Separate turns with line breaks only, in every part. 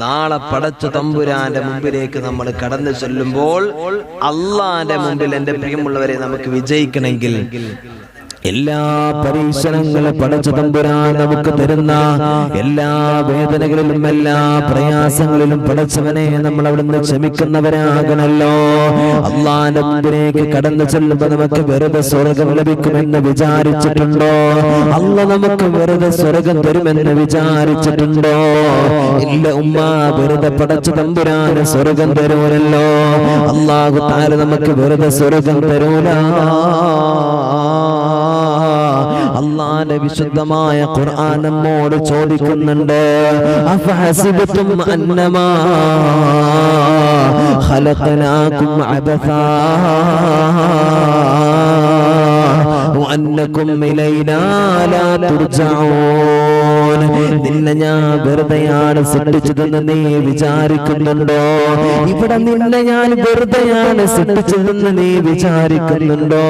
നാളെ പടച്ച തമ്പുരാന്റെ മുമ്പിലേക്ക് നമ്മൾ കടന്നു ചെല്ലുമ്പോൾ അള്ളാന്റെ മുമ്പിൽ എൻ്റെ പ്രിയമുള്ളവരെ നമുക്ക് വിജയിക്കണമെങ്കിൽ എല്ലാ പരീക്ഷണങ്ങളും പടച്ച തമ്പുരാൻ നമുക്ക് തരുന്ന എല്ലാ വേദനകളിലും എല്ലാ പ്രയാസങ്ങളിലും പടച്ചവനെ നമ്മൾ അവിടുന്ന് ക്ഷമിക്കുന്നവരാകണല്ലോ. അള്ളാന്റെ മുമ്പിലേക്ക് കടന്നു ചെല്ലുമ്പോൾ നമുക്ക് വെറുതെ സ്വർഗം ലഭിക്കുമെന്ന് വിചാരിച്ചിട്ടുണ്ടോ? അല്ല നമുക്ക് വെറുതെ സ്വർഗം തരുമെന്ന് വിചാരിച്ചിട്ടുണ്ടോ? ഇല്ല ഉമ്മ, വെറുതെ പടച്ച തമ്പുരാന് സ്വർഗം തരൂലല്ലോ. അല്ലാഹു തആല നമുക്ക് വെറുതെ സ്വർഗം തരൂല. അല്ലാഹുവിന്റെ വിശുദ്ധമായ ഖുർആൻ നമ്മോട് ചോദിക്കുന്നുണ്ട്, അഫഹസിബതും അന്നമാ ഖലഖനാകും അബസാ വഅന്നകും ഇലൈനാ ലാ തുർജഊൻ. നിന്നെ ഞാൻ വെറുതെയാണ് സൃഷ്ടിച്ചതെന്ന് നീ വിചാരിക്കുന്നുണ്ടോ? ഇവിടെ നിന്നെ ഞാൻ വെറുതെയാണ് സൃഷ്ടിച്ചതെന്ന് നീ വിചാരിക്കുന്നുണ്ടോ?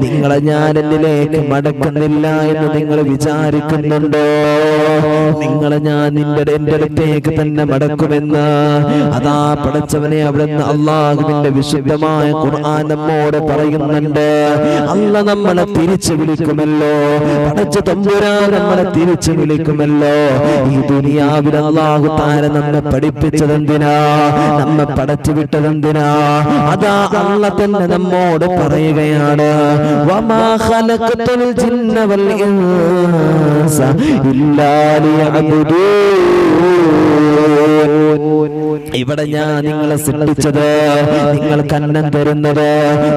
നിങ്ങളെ ഞാൻ എന്നിലേക്ക് മടക്കുന്നില്ല എന്ന് നിങ്ങൾ വിചാരിക്കുന്നുണ്ടോ? നിങ്ങളെ ഞാൻ എൻ്റെ അടുത്തേക്ക് തന്നെ മടക്കുമെന്ന് അതാ പടച്ചവനെ അവിടുന്ന് അല്ലാഹുവിന്റെ വിശുദ്ധമായ ഖുർആൻ നമ്മോട് പറയുന്നുണ്ട്. അല്ല നമ്മളെ തിരിച്ചു വിളിക്കുമല്ലോ, പടച്ച തമ്പുരാൻ നമ്മളെ തിരിച്ചു വിളിക്കുമല്ലോ. ഈ ദുനിയാവിൽ അല്ലാഹു തആല നമ്മെ പഠിപ്പിച്ചതെന്തിനാ? നമ്മെ പടച്ചു വിട്ടതെന്തിനാ? അതാ അല്ല തന്നെ നമ്മോട് പറയുകയാണ്, വമാ ഖലഖതുൽ ജിന്ന വൽ ഇൻസ ഇല്ലാ ലിയഅ്ബുദൂൻ. ഇവിടെ ഞാൻ നിങ്ങളെ സൃഷ്ടിച്ചത്, നിങ്ങൾക്ക് അന്നം തരുന്നത്,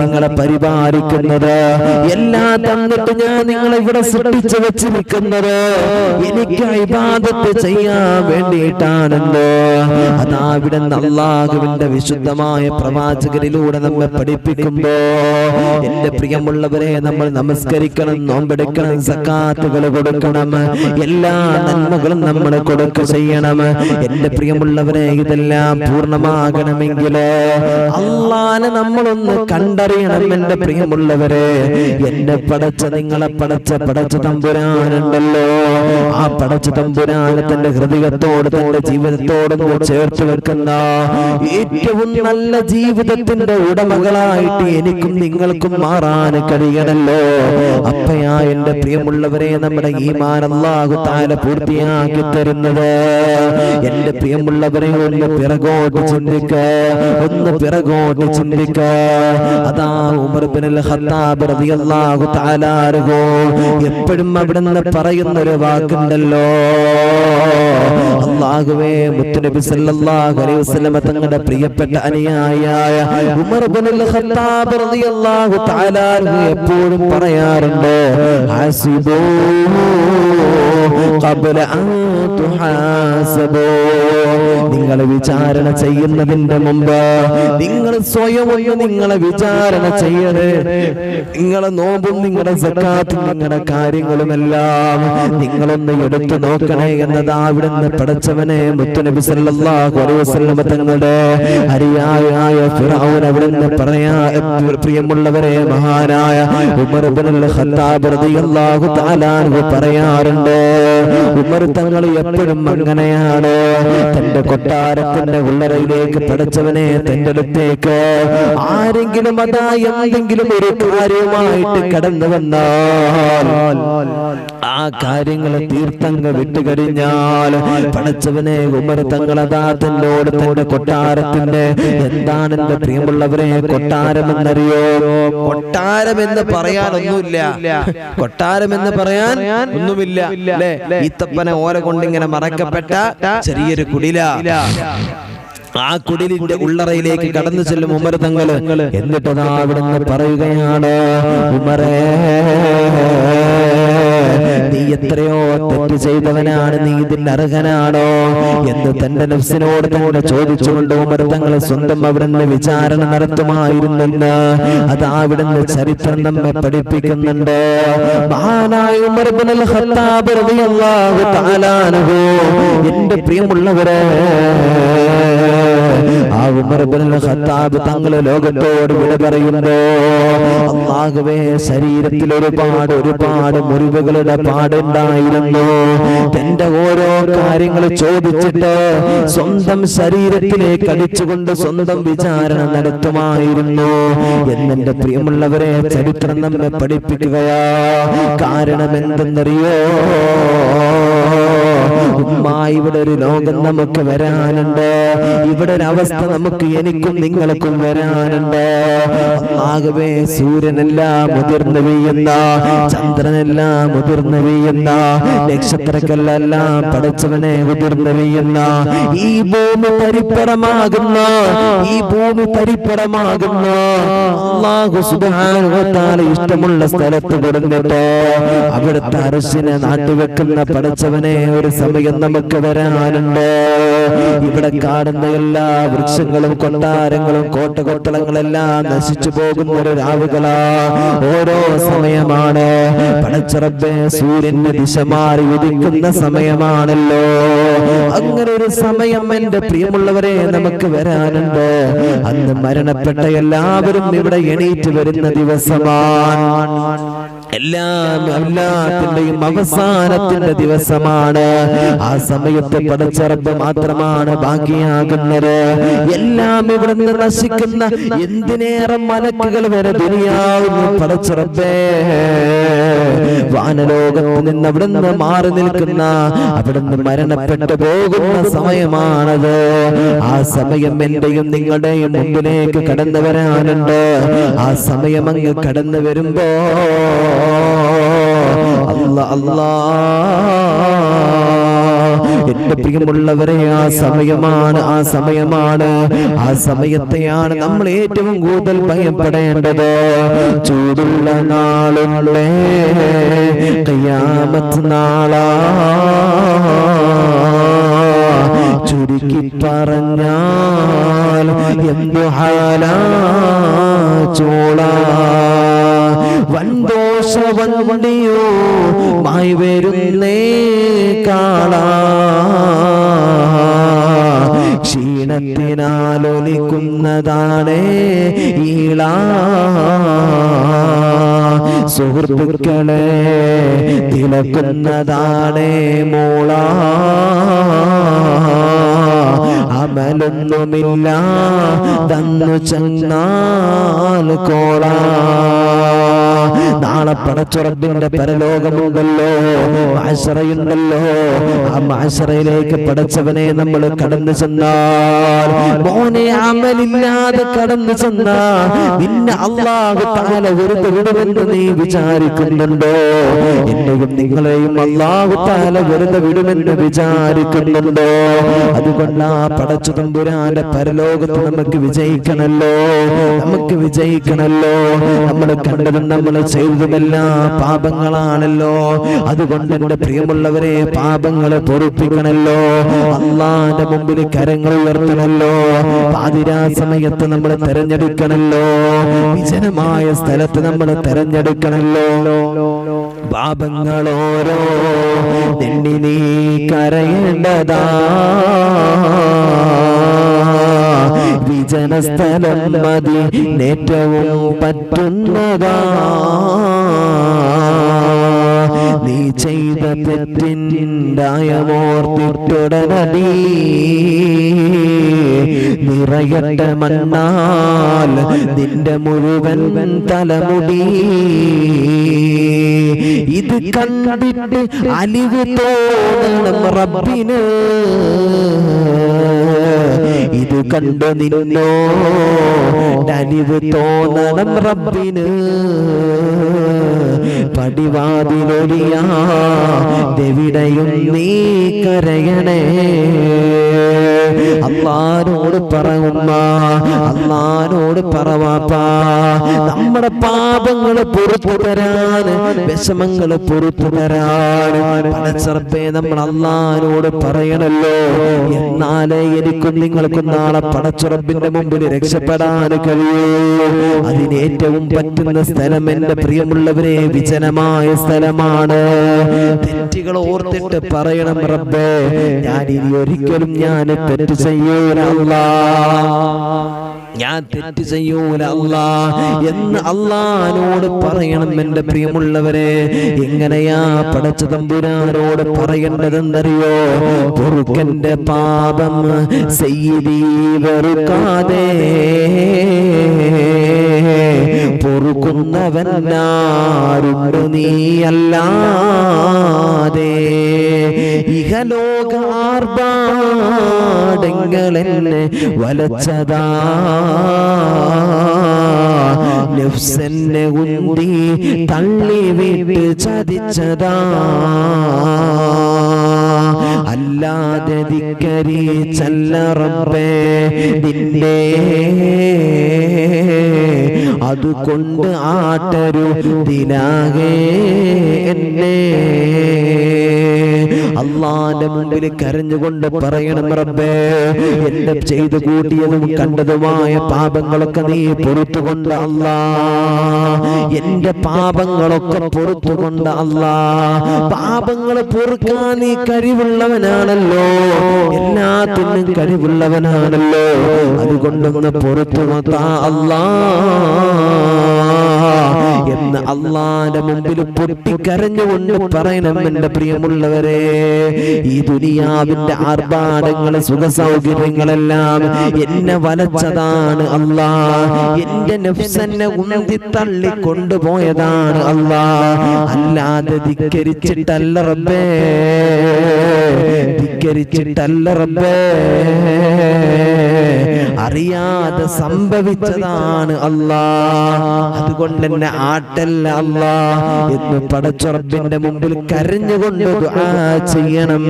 നിങ്ങളെ പരിപാലിക്കുന്നത് എല്ലാം തന്നിട്ട് ഞാൻ നിങ്ങളെ ഇവിടെ സൃഷ്ടിച്ചു വെച്ചിരിക്കുന്നത് എനിക്ക് ഇബാദത്ത് ചെയ്യാൻ വേണ്ടിയിട്ടാണല്ലോ. അതാ ഇവിടെ അല്ലാഹുവിന്റെ വിശുദ്ധമായ പ്രവാചകരിലൂടെ നമ്മെ പഠിപ്പിക്കുമ്പോ എന്റെ പ്രിയമുള്ളവരെ നമ്മൾ നമസ്കരിക്കണം, നോമ്പെടുക്കണം, സക്കാത്തുകൾ കൊടുക്കണം, എല്ലാ നന്മകളും നമ്മൾ കൊടുക്കുക ചെയ്യണം. എന്റെ പ്രിയമുള്ളവരെ ഇതെല്ലാം പൂർണ്ണമാകണമെങ്കിൽ അല്ലാഹനെ നമ്മളൊന്ന് കണ്ടറിയണം. എന്റെ പ്രിയമുള്ളവരെ, എന്നെ പടച്ച നിങ്ങളെ പടച്ച തമ്പുരാനുണ്ടല്ലോ. ആ പടച്ച തമ്പുരാനെ തന്റെ ഹൃദയത്തോട് തന്റെ ജീവിതത്തോട് ചേർത്ത് വെക്കുന്ന ഏറ്റവും നല്ല ജീവിതത്തിന്റെ ഉടമകളായിട്ട് എനിക്കും നിങ്ങൾക്കും മാറാൻ കഴിയണല്ലോ. അപ്പയാ എന്റെ പ്രിയമുള്ളവരെ നമ്മുടെ ഈമാൻ അല്ലാഹു തആല പൂർത്തിയാക്കി തരുന്നത്. എന്റെ പ്രിയമുള്ളവരെ ഒന്ന് പിറകോട്ട് ചിന്തിക്ക, ഒന്ന് പിറകോട്ട് ചിന്തിക്ക. അതാ ഉമർ ഇബ്നുൽ ഖത്താബ് റളിയല്ലാഹു തആല അൻഹു എപ്പോഴും അവിടുന്ന് പറയുന്ന ഒരു വാക്കുണ്ടല്ലോ, അല്ലാഹുവേ മുത്തുനബി സല്ലല്ലാഹു അലൈഹി വസല്ലം തങ്ങളുടെ പ്രിയപ്പെട്ട അനുയായിയായ ഉമർ ഇബ്നുൽ ഖത്താബ് റളിയല്ലാഹു തആല അൻഹു എപ്പോഴും പറയാറുണ്ട്, ഹസിബൂ ഖബ്ല അൻ തുഹാസബൂ. നിങ്ങൾ വിചാരണ ചെയ്യുന്നതിന്റെ മുമ്പ് നിങ്ങൾ സ്വയം നിങ്ങളെ വിചാരണ ചെയ്യണേ. നിങ്ങളെ നോമ്പും നിങ്ങളുടെ സക്കാത്തും നിങ്ങളുടെ കാര്യങ്ങളുമെല്ലാം നിങ്ങളൊന്ന് എടുത്തു നോക്കണേ എന്നതാ അവിടുന്ന് പടച്ചവനെ മുത്തുനബി സല്ലല്ലാഹു അലൈഹി വസല്ലം തങ്ങളുടെ അരിയായ ഫിറഔൻ അവിടുന്ന് പറയാ. പ്രിയമുള്ളവരെ, മഹാനായ ഉമർ ഇബ്നുൽ ഖത്താബ് റളിയല്ലാഹു തആല അൻഹു പറയാറുണ്ട്, ഉമർ തങ്ങൾ എപ്പോഴും അങ്ങനെയാണ്. തന്റെ കൊട്ടാരത്തിന്റെ ഉള്ളറയിലേക്ക് പടച്ചവനെ തന്റെ അടുത്തേക്ക് ആരെങ്കിലും അതാ എന്തെങ്കിലും ഒരു കാര്യവുമായിട്ട് കടന്നു വന്നാൽ ആ കാര്യങ്ങൾ തീർത്ഥങ്ങ് വിട്ടുകഴിഞ്ഞാൽ പടച്ചവനെ ഉമർ തങ്ങൾ അതാ തന്നോട് തന്റെ കൊട്ടാരത്തിന്റെ എന്താണ് എന്റെ പ്രിയമുള്ളവരെ കൊട്ടാരം എന്നറിയോ? കൊട്ടാരം എന്ന് പറയാനൊന്നുമില്ല, കൊട്ടാരം എന്ന് പറയാൻ ഒന്നുമില്ല. ഈത്തപ്പനെ ഓല കൊണ്ടിങ്ങനെ മറക്കപ്പെട്ട ചെറിയൊരു കുടില. ആ കുടിലിന്റെ ഉള്ളറയിലേക്ക് കടന്നു ചെല്ലും ഉമർ തങ്ങള്. എന്നിട്ട് അവിടുന്ന് പറയുകയാണ്, ഉമറേ, നീ എത്രയോ തെറ്റ് ചെയ്തവനാണ്, നീ ഇതിന് അർഹനാണോ എന്ന് തന്റെ നഫ്സിനോട് തന്നെ ചോദിച്ചുകൊണ്ട് ഉമർ തങ്ങൾ സ്വന്തം അവിടുന്ന് വിചാരണ നടത്തുമായിരുന്നെന്ന് അത് അവിടുന്ന് ചരിത്രം നമ്മെ പഠിപ്പിക്കുന്നുണ്ട്. മഹാനായ ഉമർ ഇബ്നുൽ ഖത്താബ് റളിയല്ലാഹു തആല അൻഹു, എന്റെ പ്രിയമുള്ളവരെ, ആ ഉമർ ഇബ്നുൽ ഖത്താബ് തങ്ങൾ ലോകത്തോട് വിട പറയുന്നു. അല്ലാഹുവേ, ശരീരത്തിൽ ഒരുപാട് മുറിവുകളുടെ പാടുണ്ടായിരുന്നു. തന്റെ ഓരോ കാര്യങ്ങൾ ചോദിച്ചിട്ട് സ്വന്തം ശരീരത്തിലേക്ക് അടിച്ചുകൊണ്ട് സ്വന്തം വിചാരണ നടത്തുമായിരുന്നു എന്നെന്റെ പ്രിയമുള്ളവരെ ചരിത്രം നമ്മെ പഠിപ്പിക്കുകയാ. കാരണം എന്തെന്നറിയോ? ഇവിടെ ഒരു ലോകം നമുക്ക് വരാനുണ്ട്. ഇവിടെ ഒരു അവസ്ഥ നമുക്ക് എനിക്കും നിങ്ങൾക്കും വരാനുണ്ട്. ആകവേ സൂര്യനെല്ലാം മുതിർന്നു വീഴുന്ന, ചന്ദ്രനെല്ലാം മുതിർന്നു വീഴുന്ന, നക്ഷത്രങ്ങളെല്ലാം പടച്ചവനെ മുതിർന്നു വീഴുന്ന ഈ ഭൂമി പരിപ്പടമാകുന്ന അല്ലാഹു സുബ്ഹാനഹു വ തആല ഇഷ്ടമുള്ള സ്ഥലത്ത് കൊടുത്തിട്ട് അവിടുത്തെ അർശിനെ നാട്ടിവെക്കുന്ന പടച്ചവനെ ഒരു സമയം നമുക്ക് വരാനുണ്ട്. ഇവിടെ കാണുന്ന എല്ലാ വൃക്ഷങ്ങളും കൊട്ടാരങ്ങളും കോട്ടകൊത്തളങ്ങളെല്ലാം നശിച്ചു പോകുന്ന ഒരു രാവുകളാ. ഓരോ സമയമാണ് പടച്ചറബ്ബേ, സൂര്യന്റെ ദിശ മാറി ഉദിക്കുന്ന സമയമാണല്ലോ. അങ്ങനെ ഒരു സമയം എന്റെ പ്രിയമുള്ളവരെ നമുക്ക് വരാനുണ്ട്. അന്ന് മരണപ്പെട്ട എല്ലാവരും ഇവിടെ എണീറ്റ് വരുന്ന ദിവസമാണ്. എല്ലാത്തിന്റെയും അവസാനത്തിന്റെ ദിവസമാണ്. ആ സമയത്ത് പടച്ചറബ് മാത്രമാണ് ബാക്കിയാകുന്നത്. എല്ലാം ഇവിടെ നിന്ന് നശിക്കുന്ന എന്തിനേറെ മലക്കുകൾ വരെ ദുനിയാവിൽ പടച്ചറബേ വാനലോകത്ത് നിന്ന് അവിടെ നിന്ന് മാറി നിൽക്കുന്ന, അവിടെ നിന്ന് മരണപ്പെട്ടു പോകുന്ന സമയമാണത്. ആ സമയം എന്റെയും നിങ്ങളുടെയും മുമ്പിലേക്ക് കടന്നു വരാനുണ്ട്. ആ സമയം അങ്ങ് കടന്നു വരുമ്പോ എന്റെ പ്രിയമുള്ളവരെ, ആ സമയമാണ് ആ സമയത്തെയാണ് നമ്മൾ ഏറ്റവും കൂടുതൽ ഭയപ്പെടേണ്ടത്. ചൂടുള്ള നാളുകളെ ഖിയാമത്ത് നാളാ. ചുരുക്കി പറഞ്ഞാൽ എന്തു ഹാലാ ചോളാ. വൻദോഷവണ്ടിയോ മായി വരുന്നേ കാളാ. ക്ഷീണത്തിനാലൊലിക്കുന്നതാണ് ഈളാ. സുഹൃത്തുക്കളെ തിളക്കുന്നതാണ് മോളാ. അമലൊന്നുമില്ല തന്നു ചെന്നാൽ കോളാ. നാളെ പടച്ചുറപ്പിന്റെ പരലോകമുണ്ടല്ലോ, മഹ്ശറയുണ്ടല്ലോ. ആ മഹ്ശറയിലേക്ക് പടച്ചവനെ നമ്മൾ കടന്നു ചെന്നാൽ, മോനെ അമലില്ലാതെ കടന്നു ചെന്നാൽ നിന്നെ അല്ലാഹു തആല വെറുതെ വിടുമെന്ന് നീ വിചാരിക്കുന്നുണ്ടോ? എന്നെയും നിങ്ങളെയും അല്ലാഹു തആല വെറുതെ വിടുമെന്ന് വിചാരിക്കുന്നുണ്ടോ? അതുകൊണ്ട് ആ പടച്ചു തമ്പുരാന്റെ പരലോകത്ത് നമുക്ക് വിജയിക്കണല്ലോ. നമ്മൾ കണ്ടതും നമ്മൾ ചെയ്തതുമെല്ലാം പാപങ്ങളാണല്ലോ. അതുകൊണ്ട് എന്റെ പ്രിയമുള്ളവരെ, പാപങ്ങളെ പൊറുപ്പിക്കണല്ലോ. അല്ലാഹുവിന്റെ മുമ്പിൽ കരങ്ങൾ ഉയർത്തണല്ലോ. പാതിരാ സമയത്ത് നമ്മൾ തെരഞ്ഞെടുക്കണല്ലോ. വിജനമായ സ്ഥലത്ത് നമ്മൾ തെരഞ്ഞെടുക്കണല്ലോ. പാപങ്ങളോരോ എണ്ണി നീ കരയേണ്ടതാ. വിജനസ്ഥലം മതി ഏറ്റവും പറ്റുന്നതാ. നീ ചെയ്ത തെറ്റിൻ്റെയമോർത്തിട്ടുടനടി നിറയട്ടെ മണ്ണാൽ നിന്റെ മുഴുവൻ തലമുടി. ഇത് കണ്ടിട്ട് അലിവ് തോന്നണം റബ്ബിന്. ഇത് കണ്ട് നിന്നോ അലിവ് തോന്നണം റബ്ബിന്. പടിവാതിലൊലിയാതെവിടെയും നീ കരയണേ. അല്ലാഹുവോട് പറയുമ്മ, അല്ലാഹുവോട് പറവാപ്പാ, നമ്മുടെ പാപങ്ങൾ പൊറുത്തു തരാൻ, വിഷമങ്ങൾ പൊറുത്തു തരാൻ പടച്ചറബ്ബേ നമ്മൾ അല്ലാഹുവോട് പറയണല്ലോ. എന്നാലേ എനിക്കും നിങ്ങൾക്കും നാളെ പടച്ചുറപ്പിന്റെ മുമ്പിൽ രക്ഷപ്പെടാൻ കഴിയൂ. അതിന് ഏറ്റവും പറ്റുന്ന സ്ഥലം എന്റെ പ്രിയമുള്ളവരെ വിജനമായ സ്ഥലമാണ്. തെറ്റുകൾ ഓർത്തിട്ട് പറയണം, റബ്ബേ ഞാൻ ഇനി ഒരിക്കലും ഞാൻ തെറ്റ് ചെയ്യൂല അല്ലാഹ്, ഞാൻ തെറ്റ് ചെയ്യൂല അല്ലാഹ് എന്ന് അല്ലാഹുവോട് പറയണം. എന്റെ പ്രിയമുള്ളവരെ, എങ്ങനെയാ പടച്ച തമ്പുരാനോട് പറയേണ്ടതെന്നറിയോ? പൊറുക്കന്റെ പാപം സയ്യിദീ വെറുക്കാതെ പൊറുക്കുന്നവനാരുണ്ട് നീയല്ലാതെ. ഇഹലോക ആർഭാടങ്ങളെന്നെ വലച്ചതാ, നഫ്സെന്നെ ഉന്തി തള്ളി വിട്ട് ചതിച്ചതാ. അല്ലാതെ ധിക്കരിച്ചല്ല റബ്ബേ നിന്നെ, അതുകൊണ്ട് ആട്ടരുതിലാകെ എന്നെ. അല്ലാഹുവിന്റെ മുമ്പിൽ കരഞ്ഞുകൊണ്ട് പറയണം, റബ്ബേ എന്റെ ചെയ്തു കൂട്ടിയതും കണ്ടതുമായ പാപങ്ങളൊക്കെ നീ പൊറുത്തുകൊണ്ട് അല്ലാഹ്, എന്റെ പാപങ്ങളൊക്കെ പൊറുത്തുകൊണ്ട് അല്ലാഹ്. പാപങ്ങൾ പൊറുക്കാൻ നീ കഴിവുള്ളവനാണല്ലോ, എല്ലാത്തിനും കഴിവുള്ളവനാണല്ലോ. അതുകൊണ്ടൊന്ന് പൊറുത്തുകൊണ്ടാ അല്ലാഹ് എന്ന് അല്ലാഹുവിന്റെ മുമ്പിൽ പൊട്ടിക്കരഞ്ഞുകൊണ്ട് പറയണം. എന്റെ പ്രിയമുള്ളവരെ, ഈ ദുനിയാവിന്റെ ആർഭാടങ്ങൾ സുഖ സൗകര്യങ്ങളെല്ലാം എന്നെ വലച്ചതാണ് അല്ലാഹ്, എന്റെ നഫ്സെന്നെ ഉന്തി തള്ളി കൊണ്ടുപോയതാണ് അല്ലാഹ്. അല്ലാതെ ധിക്കരിച്ചിട്ടല്ല റബ്ബേ, ധിക്കരിച്ചിട്ടല്ല റബ്ബേ, അറിയാതെ സംഭവിച്ചതാണ് അല്ലാഹ്. അതുകൊണ്ട് എന്നെ ആട്ടല്ല അല്ലാഹ് എന്ന് പടച്ച റബ്ബിന്റെ മുമ്പിൽ കരഞ്ഞുകൊണ്ട് ദുആ ചെയ്യണം.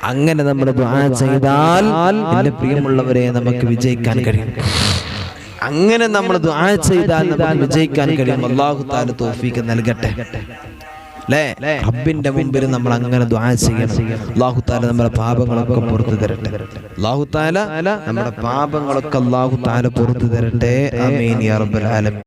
അങ്ങനെ നമ്മൾ ദുആ ചെയ്താൽ എന്റെ പ്രിയമുള്ളവരെ നമുക്ക് വിജയിക്കാൻ കഴിയും. അങ്ങനെ നമ്മൾ ദുആ ചെയ്താൽ നമുക്ക് വിജയിക്കാൻ കഴിയും. അല്ലാഹു തആല തൗഫീഖ് നൽകട്ടെ. റബ്ബിന്റെ മുമ്പിൽ നമ്മൾ അങ്ങനെ ദുആ ചെയ്യണം. അല്ലാഹു തആല നമ്മുടെ പാപങ്ങളൊക്കെ പുറത്തു തരട്ടെ. അല്ലാഹു തആല നമ്മുടെ പാപങ്ങളൊക്കെ അല്ലാഹു തആല പുറത്തു തരട്ടെ. ആമീൻ യാ റബ്ബൽ ആലമീൻ.